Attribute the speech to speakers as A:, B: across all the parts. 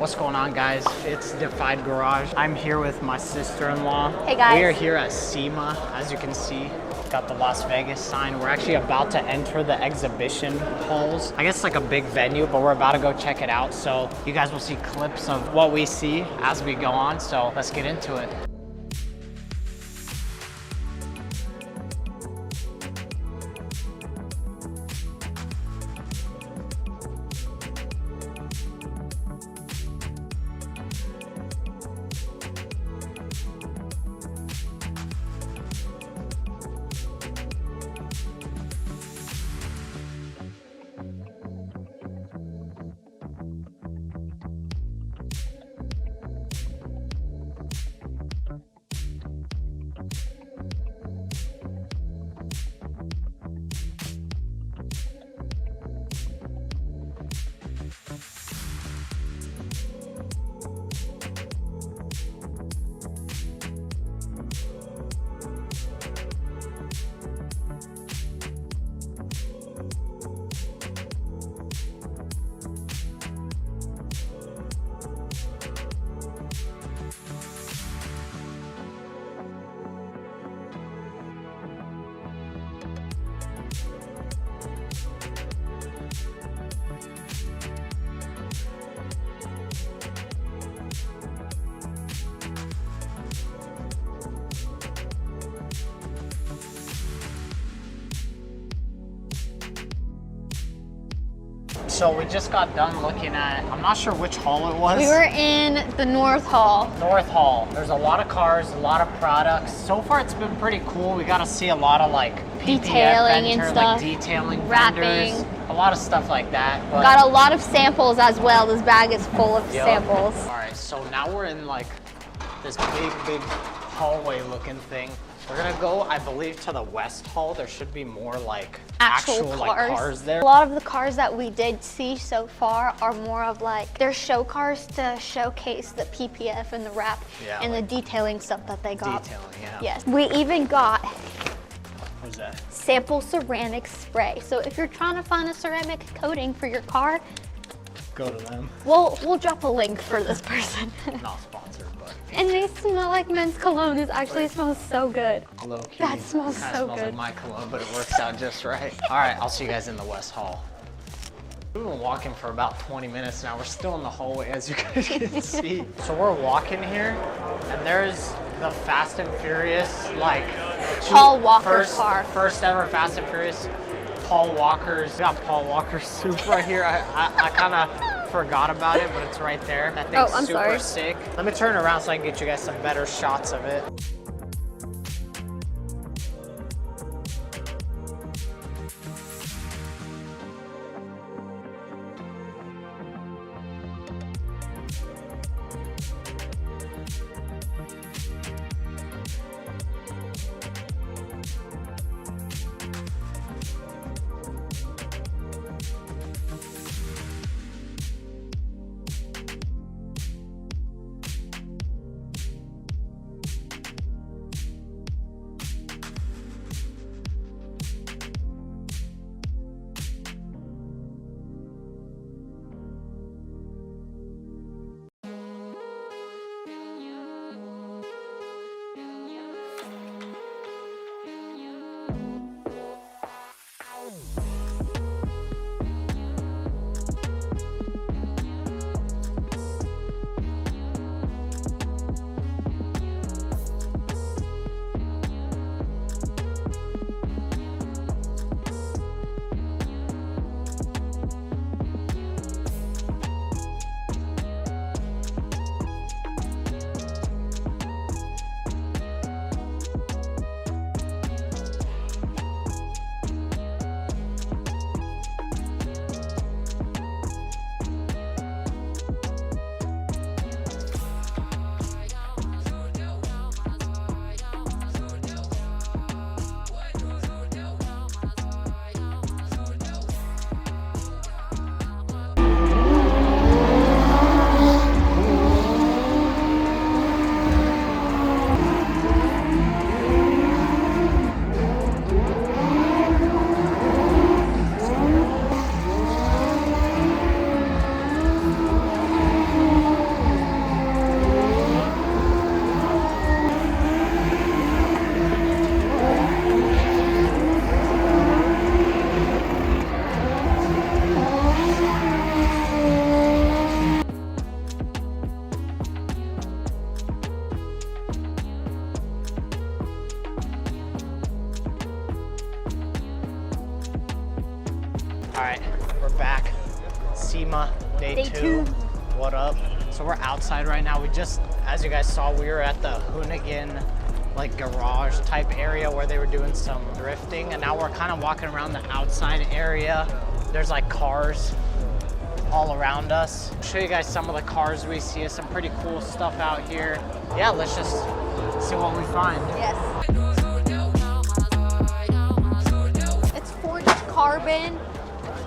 A: What's going on, guys? It's DefydeGarage. I'm here with my sister-in-law.
B: Hey guys.
A: We are here at Sema, as you can see. Got the Las Vegas sign. We're actually about to enter the exhibition halls. I guess it's like a big venue, but we're about to go check it out. So you guys will see clips of what we see as we go on. So let's get into it. So we just got done looking at, I'm not sure which hall it was.
B: We were in the North Hall.
A: North Hall. There's a lot of cars, a lot of products. So far it's been pretty cool. We got to see a lot of like PPF
B: detailing
A: vendor,
B: and stuff.
A: like detailing
B: wrapping.
A: vendors, a lot of stuff like that. But
B: Got a lot of samples as well. This bag is full of samples.
A: All right, so now we're in like this big hallway looking thing. We're gonna go, I believe, to the West Hall. There should be more like actual
B: cars.
A: Like, cars there.
B: A lot of the cars that we did see so far are more of like, they're show cars to showcase the PPF and the wrap and
A: like
B: the detailing stuff that they got.
A: Detailing, yeah.
B: Yes, we even got
A: What's that?
B: sample ceramic spray. So if you're trying to find a ceramic coating for your car,
A: Go to them.
B: we'll drop a link for this person.
A: Not sponsored, but
B: And they smell like men's cologne. This actually smells so good.
A: low key.
B: That smells
A: Kinda
B: so
A: smells
B: good.
A: like my cologne, but it works out just right. All right, I'll see you guys in the West Hall. We've been walking for about 20 minutes now. We're still in the hallway, as you guys can see. So we're walking here, and there's the Fast and Furious, like
B: Paul Walker's car.
A: First ever Fast and Furious. Paul Walker's. We got Paul Walker's soup right here. I kind of forgot about it, but it's right there. That thing's
B: I'm
A: super
B: sorry.
A: sick. Let me turn around so I can get you guys some better shots of it. Sema, day
B: Day two.
A: What up? So we're outside right now. We just, as you guys saw, we were at the Hoonigan like garage type area where they were doing some drifting, and now we're kind of walking around the outside area. There's like cars all around us. I'll show you guys some of the cars we see. Some pretty cool stuff out here. Yeah, let's just see what we find.
B: Yes. It's forged carbon.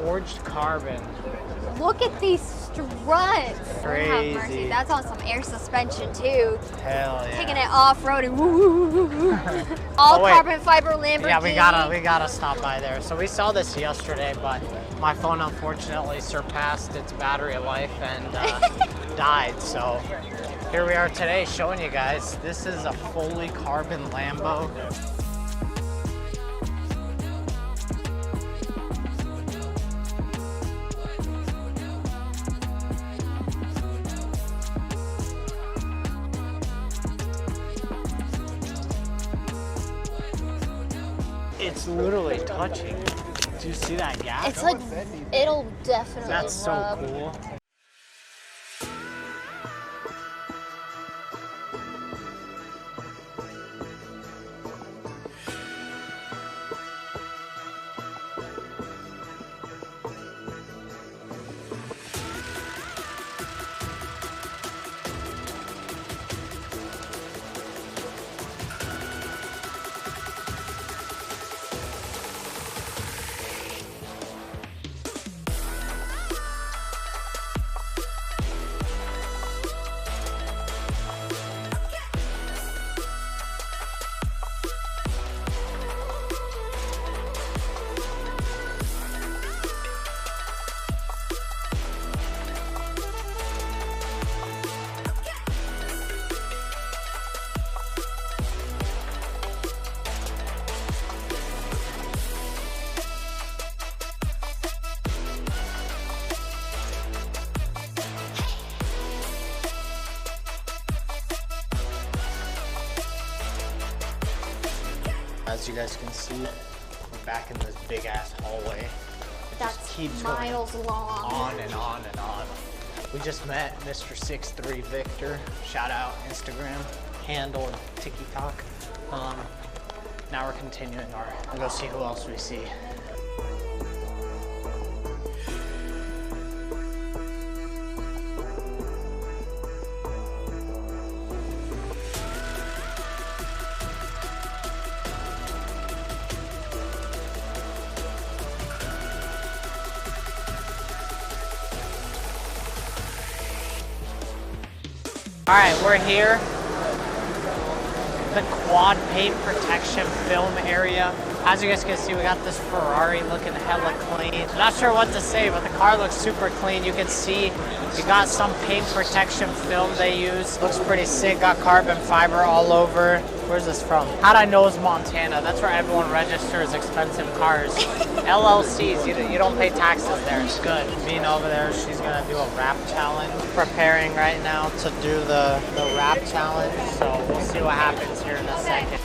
A: Forged carbon.
B: Look at these struts.
A: Crazy.
B: Lord have mercy. That's on some air suspension too.
A: Hell yeah.
B: Taking it off-roading. All
A: Oh, wait.
B: carbon fiber Lamborghini.
A: Yeah, we gotta stop by there. So we saw this yesterday, but my phone unfortunately surpassed its battery life and died. So here we are today showing you guys. This is a fully carbon Lambo. It's literally touching. Do you see that gap?
B: It's like, it'll definitely
A: That's so
B: rub.
A: cool. As you guys can see, we're back in this big ass hallway.
B: That's
A: keeps
B: miles
A: going
B: long.
A: on and on and on. We just met Mr. 63 Victor. Shout out Instagram handle and TikTok. Now we're continuing we'll go see who else we see. All right, we're here. The quad paint protection film area. As you guys can see, we got this Ferrari looking hella clean. Not sure what to say, but the car looks super clean. You can see you got some paint protection film they use. Looks pretty sick. Got carbon fiber all over. Where's this from? How'd I Know's Montana. That's where everyone registers expensive cars. LLCs, you don't pay taxes there. It's good. Being over there, she's gonna do a rap challenge. Preparing right now to do the rap challenge. So we'll see what happens here in a second.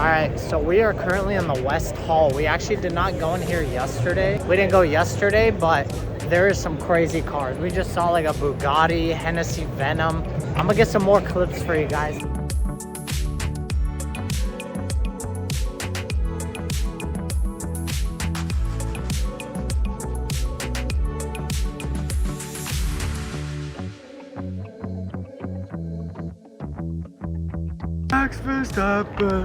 A: All right, so we are currently in the West Hall. We actually did not go in here yesterday. We didn't go yesterday, but there is some crazy cars. We just saw like a Bugatti, Hennessy Venom. I'm gonna get some more clips for you guys. Max Verstappen.